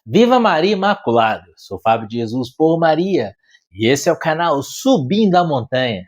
Viva Maria Imaculada! Sou Fábio de Jesus por Maria e esse é o canal Subindo a Montanha.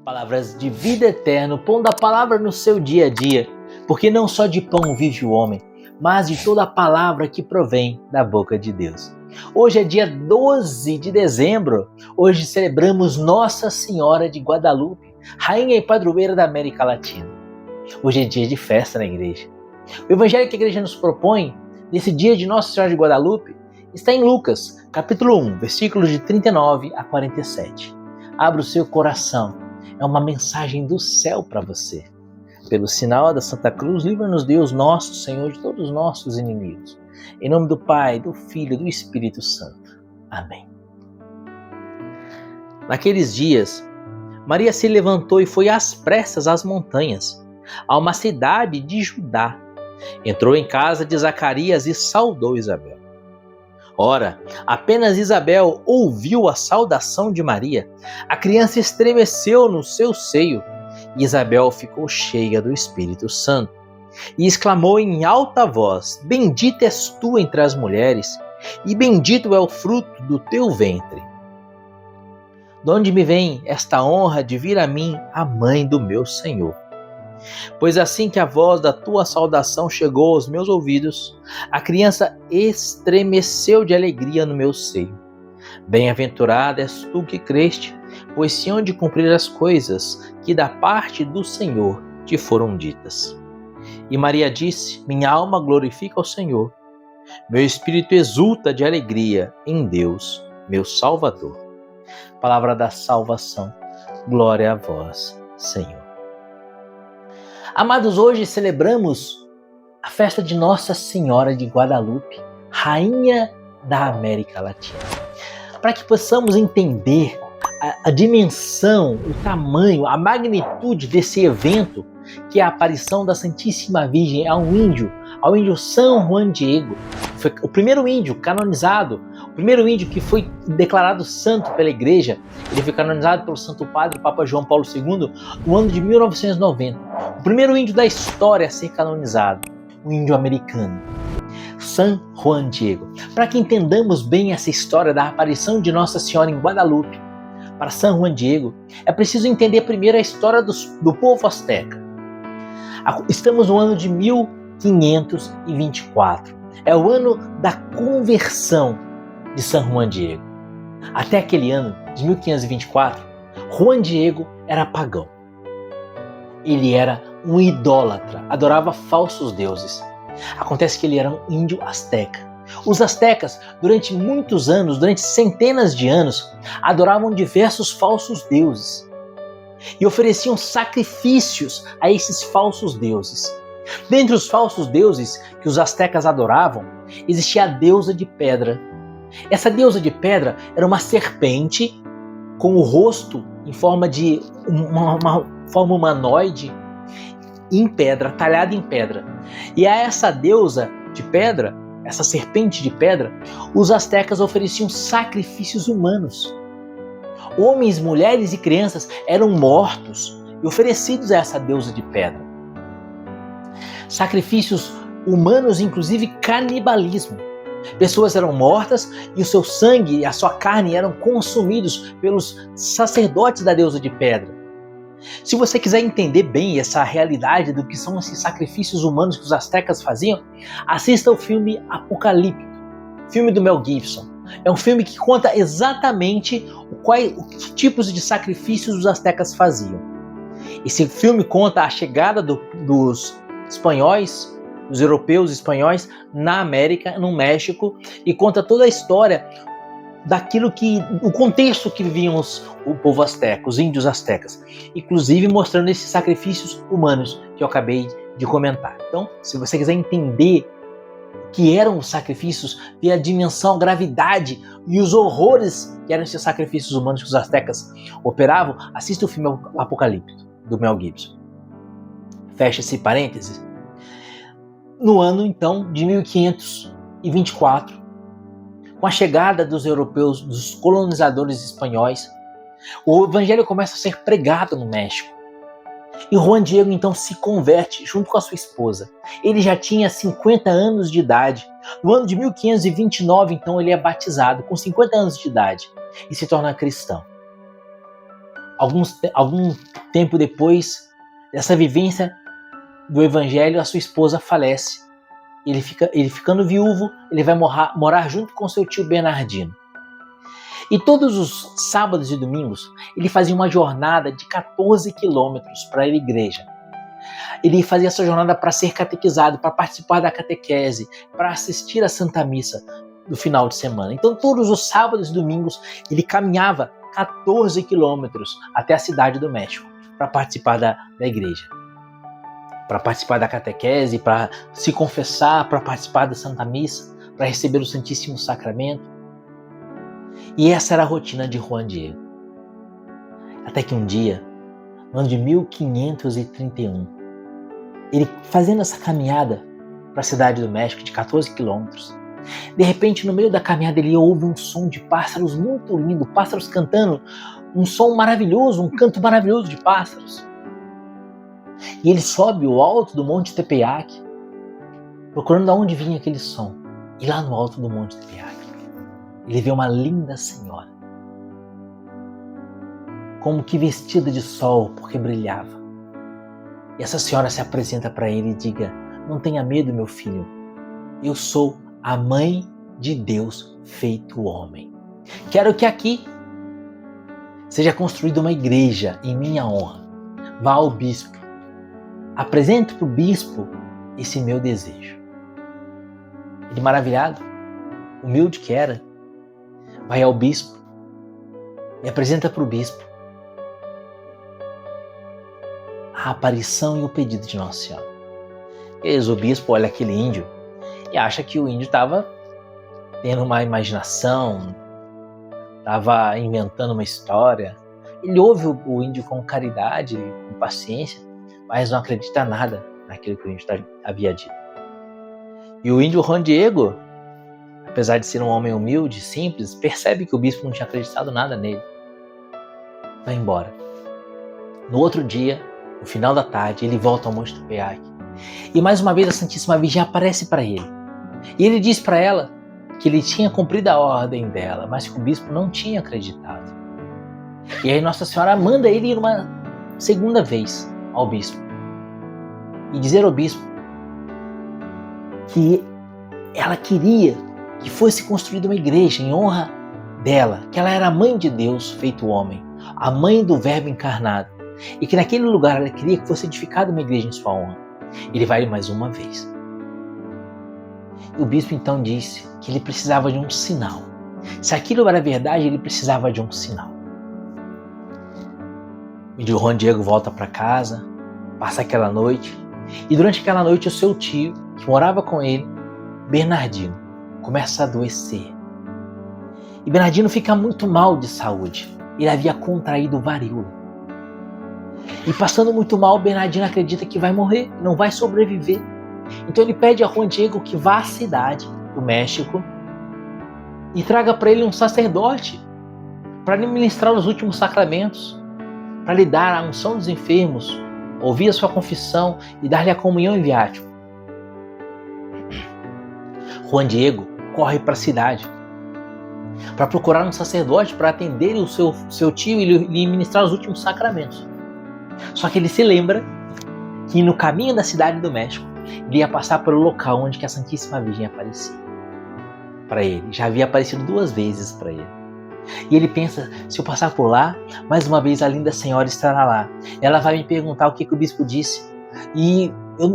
Palavras de vida eterna, pondo a palavra no seu dia a dia, porque não só de pão vive o homem, mas de toda a palavra que provém da boca de Deus. Hoje é dia 12 de dezembro, hoje celebramos Nossa Senhora de Guadalupe, Rainha e Padroeira da América Latina. Hoje é dia de festa na igreja. O evangelho que a igreja nos propõe, nesse dia de Nossa Senhora de Guadalupe, está em Lucas, capítulo 1, versículos de 39 a 47. Abra o seu coração, é uma mensagem do céu para você. Pelo sinal da Santa Cruz, livra-nos Deus nosso Senhor de todos os nossos inimigos. Em nome do Pai, do Filho e do Espírito Santo. Amém. Naqueles dias, Maria se levantou e foi às pressas às montanhas, a uma cidade de Judá. Entrou em casa de Zacarias e saudou Isabel. Ora, apenas Isabel ouviu a saudação de Maria, a criança estremeceu no seu seio, e Isabel ficou cheia do Espírito Santo, e exclamou em alta voz: Bendita és tu entre as mulheres, e bendito é o fruto do teu ventre. De onde me vem esta honra de vir a mim, a mãe do meu Senhor? Pois assim que a voz da tua saudação chegou aos meus ouvidos, a criança estremeceu de alegria no meu seio. Bem-aventurada és tu que creste, pois se hão de cumprir as coisas que da parte do Senhor te foram ditas. E Maria disse: Minha alma glorifica ao Senhor, meu espírito exulta de alegria em Deus, meu Salvador. Palavra da salvação, glória a vós, Senhor. Amados, hoje celebramos a festa de Nossa Senhora de Guadalupe, Rainha da América Latina. Para que possamos entender a dimensão, o tamanho, a magnitude desse evento, que é a aparição da Santíssima Virgem ao índio São Juan Diego. Foi o primeiro índio canonizado, o primeiro índio que foi declarado santo pela igreja. Ele foi canonizado pelo Santo Padre, o Papa João Paulo II, no ano de 1990. O primeiro índio da história a ser canonizado, o índio americano, São Juan Diego. Para que entendamos bem essa história da aparição de Nossa Senhora em Guadalupe, para São Juan Diego, é preciso entender primeiro a história do povo asteca. Estamos no ano de 1524. É o ano da conversão de São Juan Diego. Até aquele ano, de 1524, Juan Diego era pagão. Ele era um idólatra, adorava falsos deuses. Acontece que ele era um índio asteca. Os astecas, durante muitos anos, durante centenas de anos, adoravam diversos falsos deuses e ofereciam sacrifícios a esses falsos deuses. Dentre os falsos deuses que os astecas adoravam, existia a deusa de pedra. Essa deusa de pedra era uma serpente com o rosto em forma de uma forma humanoide em pedra, talhada em pedra. E a essa deusa de pedra, essa serpente de pedra, os astecas ofereciam sacrifícios humanos. Homens, mulheres e crianças eram mortos e oferecidos a essa deusa de pedra. Sacrifícios humanos, inclusive canibalismo. Pessoas eram mortas e o seu sangue e a sua carne eram consumidos pelos sacerdotes da deusa de pedra. Se você quiser entender bem essa realidade do que são esses sacrifícios humanos que os astecas faziam, assista o filme Apocalipto, filme do Mel Gibson. É um filme que conta exatamente que tipos de sacrifícios os astecas faziam. Esse filme conta a chegada dos espanhóis, dos europeus espanhóis na América, no México, e conta toda a história o contexto que viviam o povo asteca, os índios astecas, inclusive mostrando esses sacrifícios humanos que eu acabei de comentar. Então, se você quiser entender o que eram os sacrifícios, ver a dimensão, a gravidade e os horrores que eram esses sacrifícios humanos que os astecas operavam, assista o filme Apocalipto, do Mel Gibson. Fecha esse parênteses. No ano, então, de 1524, Com a chegada dos europeus, dos colonizadores espanhóis, o evangelho começa a ser pregado no México. E Juan Diego então se converte junto com a sua esposa. Ele já tinha 50 anos de idade. No ano de 1529, então, ele é batizado com 50 anos de idade e se torna cristão. Algum tempo depois dessa vivência do evangelho, a sua esposa falece. Ele ficando viúvo, ele vai morar junto com seu tio Bernardino. E todos os sábados e domingos, ele fazia uma jornada de 14 quilômetros para a igreja. Ele fazia essa jornada para ser catequizado, para participar da catequese, para assistir à Santa Missa do final de semana. Então, todos os sábados e domingos, ele caminhava 14 quilômetros até a cidade do México para participar da igreja, para participar da catequese, para se confessar, para participar da Santa Missa, para receber o Santíssimo Sacramento. E essa era a rotina de Juan Diego. Até que um dia, no ano de 1531, ele fazendo essa caminhada para a cidade do México de 14 quilômetros, de repente, no meio da caminhada, ele ouve um som de pássaros muito lindo, pássaros cantando, um som maravilhoso, um canto maravilhoso de pássaros. E ele sobe o alto do Monte Tepeyac, procurando de onde vinha aquele som. E lá no alto do Monte Tepeyac, ele vê uma linda senhora, como que vestida de sol, porque brilhava. E essa senhora se apresenta para ele e diga: não tenha medo, meu filho, eu sou a mãe de Deus feito homem. Quero que aqui seja construída uma igreja em minha honra. Vá ao bispo, apresente para o bispo esse meu desejo. Ele, maravilhado, humilde que era, vai ao bispo e apresenta para o bispo a aparição e o pedido de Nossa Senhora. Eis o bispo olha aquele índio e acha que o índio estava tendo uma imaginação, estava inventando uma história. Ele ouve o índio com caridade, com paciência, mas não acredita nada naquilo que o índio havia dito. E o índio Juan Diego, apesar de ser um homem humilde, simples, percebe que o bispo não tinha acreditado nada nele. Vai embora. No outro dia, no final da tarde, ele volta ao Monte Tepeyac. E mais uma vez a Santíssima Virgem aparece para ele. E ele diz para ela que ele tinha cumprido a ordem dela, mas que o bispo não tinha acreditado. E aí Nossa Senhora manda ele ir uma segunda vez ao bispo e dizer ao bispo que ela queria que fosse construída uma igreja em honra dela, que ela era a mãe de Deus feito homem, a mãe do Verbo encarnado, e que naquele lugar ela queria que fosse edificada uma igreja em sua honra. Ele vai mais uma vez. E o bispo então disse que ele precisava de um sinal. Se aquilo era verdade, ele precisava de um sinal. E o Juan Diego volta para casa, passa aquela noite, e durante aquela noite o seu tio, que morava com ele, Bernardino, começa a adoecer. E Bernardino fica muito mal de saúde. Ele havia contraído varíola. E passando muito mal, Bernardino acredita que vai morrer, não vai sobreviver. Então ele pede a Juan Diego que vá à cidade do México e traga para ele um sacerdote para lhe ministrar os últimos sacramentos, para lhe dar a unção dos enfermos, ouvir a sua confissão e dar-lhe a comunhão em viático. Juan Diego corre para a cidade para procurar um sacerdote para atender o seu tio e lhe ministrar os últimos sacramentos. Só que ele se lembra que no caminho da cidade do México ele ia passar pelo local onde que a Santíssima Virgem aparecia para ele. Já havia aparecido 2 vezes para ele. E ele pensa: se eu passar por lá, mais uma vez a linda senhora estará lá. Ela vai me perguntar o que o bispo disse. E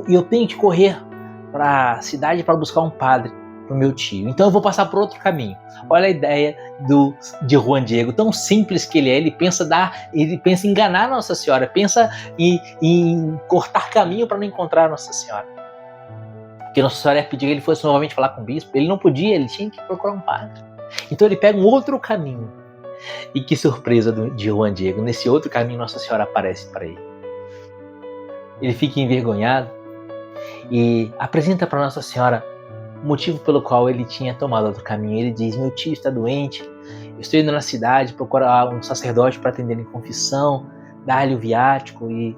eu tenho que correr para a cidade para buscar um padre para o meu tio. Então eu vou passar por outro caminho. Olha a ideia de Juan Diego, tão simples que ele é. Ele pensa em enganar Nossa Senhora, pensa em cortar caminho para não encontrar Nossa Senhora. Porque Nossa Senhora ia pedir que ele fosse novamente falar com o bispo. Ele não podia, ele tinha que procurar um padre. Então ele pega um outro caminho. E que surpresa de Juan Diego, nesse outro caminho Nossa Senhora aparece para ele. Ele fica envergonhado e apresenta para Nossa Senhora o motivo pelo qual ele tinha tomado outro caminho. Ele diz: meu tio está doente, eu estou indo na cidade procurar um sacerdote para atender em confissão, dar-lhe o viático e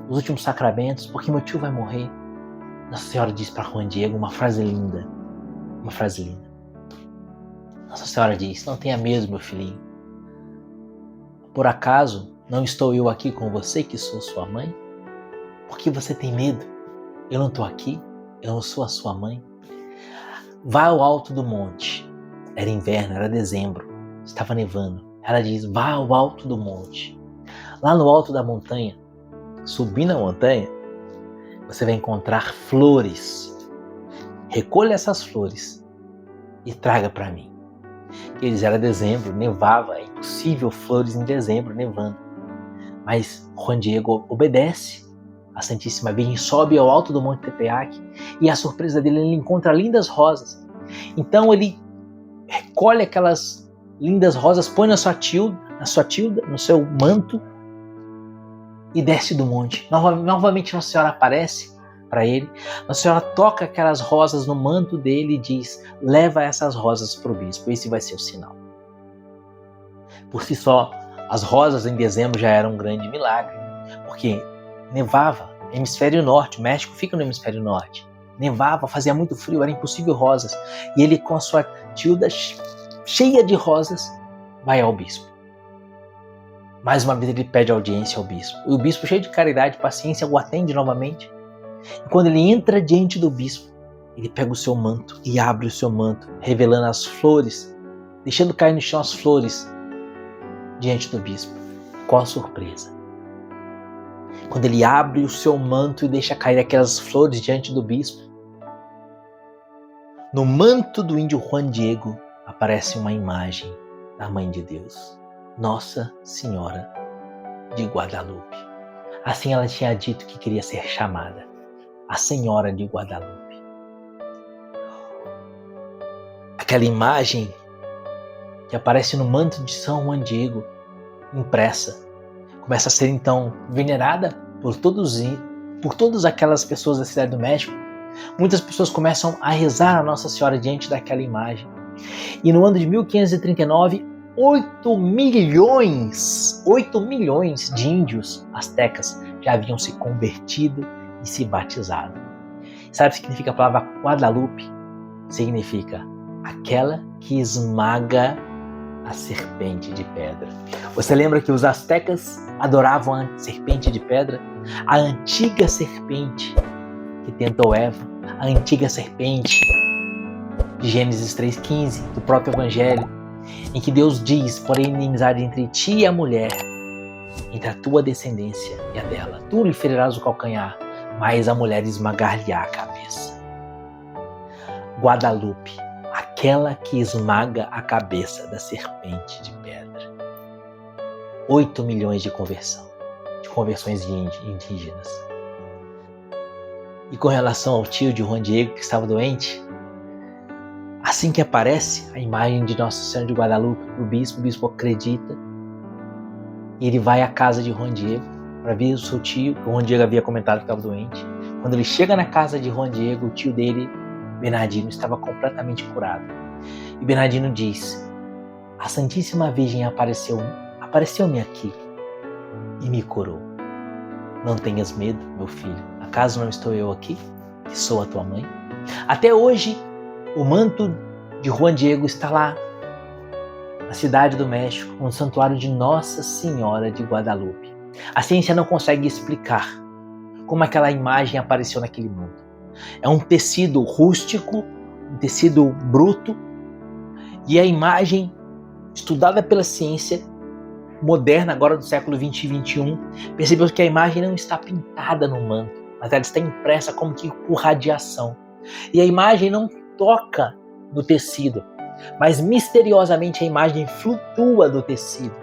os últimos sacramentos, porque meu tio vai morrer. Nossa Senhora diz para Juan Diego uma frase linda, uma frase linda. Nossa Senhora diz: não tenha medo, meu filhinho. Por acaso não estou eu aqui com você, que sou sua mãe? Por que você tem medo? Eu não estou aqui, eu não sou a sua mãe. Vá ao alto do monte. Era inverno, era dezembro, estava nevando. Ela diz: vá ao alto do monte. Lá no alto da montanha, subindo a montanha, você vai encontrar flores. Recolha essas flores e traga para mim. Eles era dezembro, nevava, é impossível flores em dezembro nevando. Mas Juan Diego obedece. A Santíssima Virgem sobe ao alto do Monte Tepeyac e a surpresa dele, ele encontra lindas rosas. Então ele recolhe aquelas lindas rosas, põe na sua tilda, no seu manto e desce do monte. Novamente Nossa Senhora aparece para ele. Nossa Senhora toca aquelas rosas no manto dele e diz: leva essas rosas para o bispo, esse vai ser o sinal. Por si só, as rosas em dezembro já eram um grande milagre, porque nevava, hemisfério norte, o México fica no hemisfério norte. Nevava, fazia muito frio, era impossível rosas. E ele, com a sua tilda cheia de rosas, vai ao bispo. Mais uma vez ele pede audiência ao bispo. E o bispo, cheio de caridade e paciência, o atende novamente. E quando ele entra diante do bispo, ele pega o seu manto e abre o seu manto, revelando as flores, deixando cair no chão as flores diante do bispo. Qual a surpresa? Quando ele abre o seu manto e deixa cair aquelas flores diante do bispo, no manto do índio Juan Diego aparece uma imagem da Mãe de Deus, Nossa Senhora de Guadalupe. Assim ela tinha dito que queria ser chamada, a Senhora de Guadalupe. Aquela imagem que aparece no manto de São Juan Diego, impressa, começa a ser então venerada por todas aquelas pessoas da cidade do México. Muitas pessoas começam a rezar a Nossa Senhora diante daquela imagem. E no ano de 1539, 8 milhões de índios astecas já haviam se convertido e se batizado. Sabe o que significa a palavra Guadalupe? Significa aquela que esmaga a serpente de pedra. Você lembra que os astecas adoravam a serpente de pedra? A antiga serpente que tentou Eva, a antiga serpente de Gênesis 3,15, do próprio Evangelho, em que Deus diz: porém inimizade entre ti e a mulher, entre a tua descendência e a dela. Tu lhe ferirás o calcanhar, mas a mulher esmagar-lhe-á a cabeça. Guadalupe, aquela que esmaga a cabeça da serpente de pedra. 8 milhões de conversões indígenas. E com relação ao tio de Juan Diego que estava doente, assim que aparece a imagem de Nossa Senhora de Guadalupe, o bispo acredita e ele vai à casa de Juan Diego para ver o seu tio. O Juan Diego havia comentado que estava doente. Quando ele chega na casa de Juan Diego, o tio dele, Bernardino, estava completamente curado. E Bernardino diz: a Santíssima Virgem apareceu-me aqui e me curou. Não tenhas medo, meu filho. Acaso não estou eu aqui, que sou a tua mãe? Até hoje, o manto de Juan Diego está lá, na cidade do México, no santuário de Nossa Senhora de Guadalupe. A ciência não consegue explicar como aquela imagem apareceu naquele manto. É um tecido rústico, um tecido bruto, e a imagem, estudada pela ciência moderna, agora do século 20 e 21, percebeu que a imagem não está pintada no manto, mas ela está impressa como que por radiação. E a imagem não toca no tecido, mas misteriosamente a imagem flutua do tecido,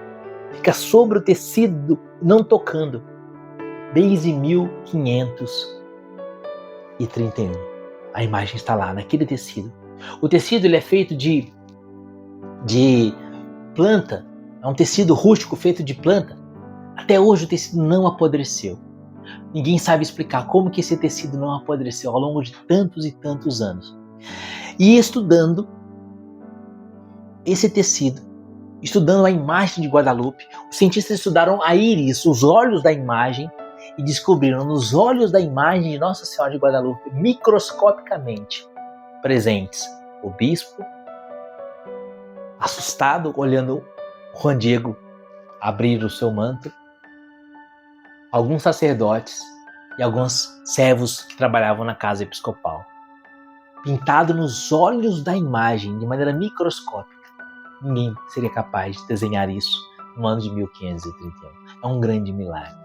fica sobre o tecido, não tocando, desde 1531. A imagem está lá, naquele tecido. O tecido ele é feito de planta, é um tecido rústico feito de planta. Até hoje o tecido não apodreceu. Ninguém sabe explicar como que esse tecido não apodreceu ao longo de tantos e tantos anos. E estudando esse tecido, estudando a imagem de Guadalupe, os cientistas estudaram a íris, os olhos da imagem, e descobriram nos olhos da imagem de Nossa Senhora de Guadalupe, microscopicamente presentes, o bispo, assustado, olhando Juan Diego abrir o seu manto, alguns sacerdotes e alguns servos que trabalhavam na casa episcopal. Pintado nos olhos da imagem, de maneira microscópica. Ninguém seria capaz de desenhar isso no ano de 1531. É um grande milagre.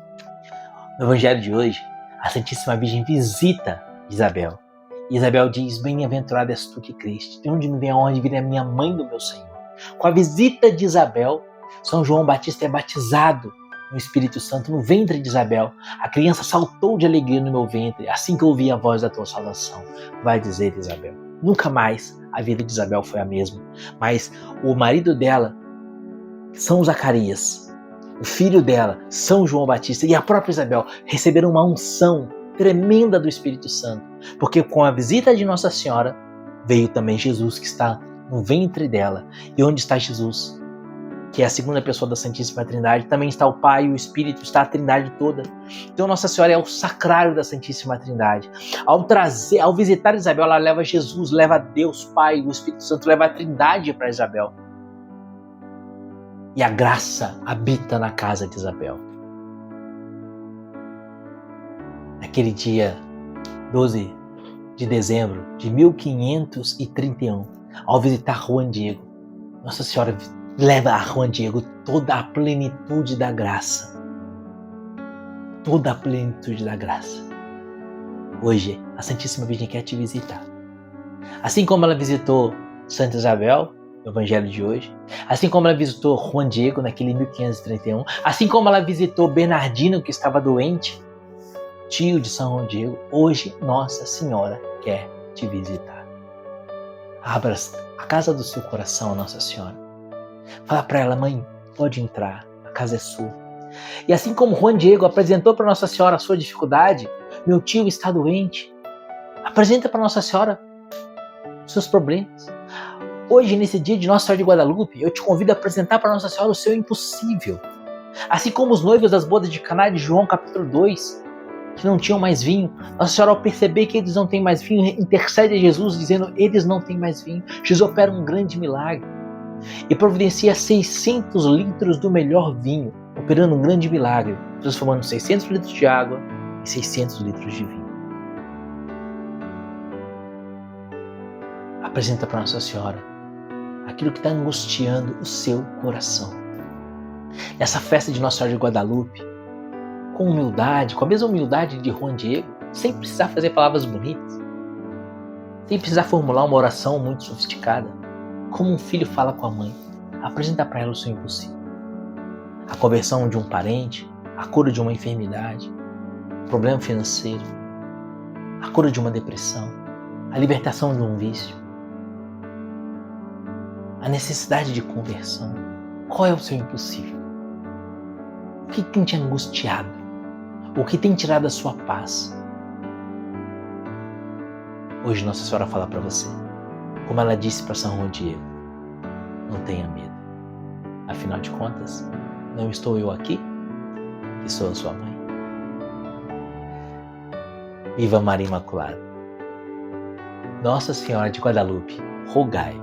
No Evangelho de hoje, a Santíssima Virgem visita Isabel. E Isabel diz: bem-aventurada és tu que criste, de onde me vem a honra de vir a minha mãe do meu Senhor. Com a visita de Isabel, São João Batista é batizado no Espírito Santo no ventre de Isabel. A criança saltou de alegria no meu ventre, assim que eu ouvi a voz da tua salvação. Vai dizer Isabel. Nunca mais a vida de Isabel foi a mesma. Mas o marido dela, São Zacarias, o filho dela, São João Batista e a própria Isabel receberam uma unção tremenda do Espírito Santo. Porque com a visita de Nossa Senhora veio também Jesus, que está no ventre dela. E onde está Jesus, que é a segunda pessoa da Santíssima Trindade, também está o Pai e o Espírito, está a Trindade toda. Então Nossa Senhora é o sacrário da Santíssima Trindade. Ao visitar Isabel, ela leva Jesus, leva Deus Pai, o Espírito Santo, leva a Trindade para Isabel. E a graça habita na casa de Isabel. Naquele dia 12 de dezembro de 1531, ao visitar Juan Diego, Nossa Senhora leva a Juan Diego toda a plenitude da graça. Toda a plenitude da graça. Hoje, a Santíssima Virgem quer te visitar. Assim como ela visitou Santa Isabel, no Evangelho de hoje, assim como ela visitou Juan Diego naquele 1531, assim como ela visitou Bernardino, que estava doente, tio de São Juan Diego, hoje Nossa Senhora quer te visitar. Abra a casa do seu coração a Nossa Senhora. Fala para ela: mãe, pode entrar, a casa é sua. E assim como Juan Diego apresentou para Nossa Senhora a sua dificuldade, meu tio está doente, apresenta para Nossa Senhora os seus problemas. Hoje, nesse dia de Nossa Senhora de Guadalupe, eu te convido a apresentar para Nossa Senhora o seu impossível. Assim como os noivos das bodas de Caná de João capítulo 2, que não tinham mais vinho, Nossa Senhora, ao perceber que eles não têm mais vinho, intercede a Jesus dizendo: eles não têm mais vinho. Jesus opera um grande milagre e providencia 600 litros do melhor vinho, operando um grande milagre, transformando 600 litros de água em 600 litros de vinho. Apresenta para Nossa Senhora aquilo que está angustiando o seu coração. Nessa festa de Nossa Senhora de Guadalupe, com humildade, com a mesma humildade de Juan Diego, sem precisar fazer palavras bonitas, sem precisar formular uma oração muito sofisticada, como um filho fala com a mãe, apresenta para ela o seu impossível. A conversão de um parente, a cura de uma enfermidade, problema financeiro, a cura de uma depressão, a libertação de um vício, a necessidade de conversão. Qual é o seu impossível? O que tem te angustiado? O que tem tirado a sua paz? Hoje Nossa Senhora fala para você, como ela disse para São Juan Diego: não tenha medo. Afinal de contas, não estou eu aqui, que sou a sua mãe. Viva Maria Imaculada! Nossa Senhora de Guadalupe, rogai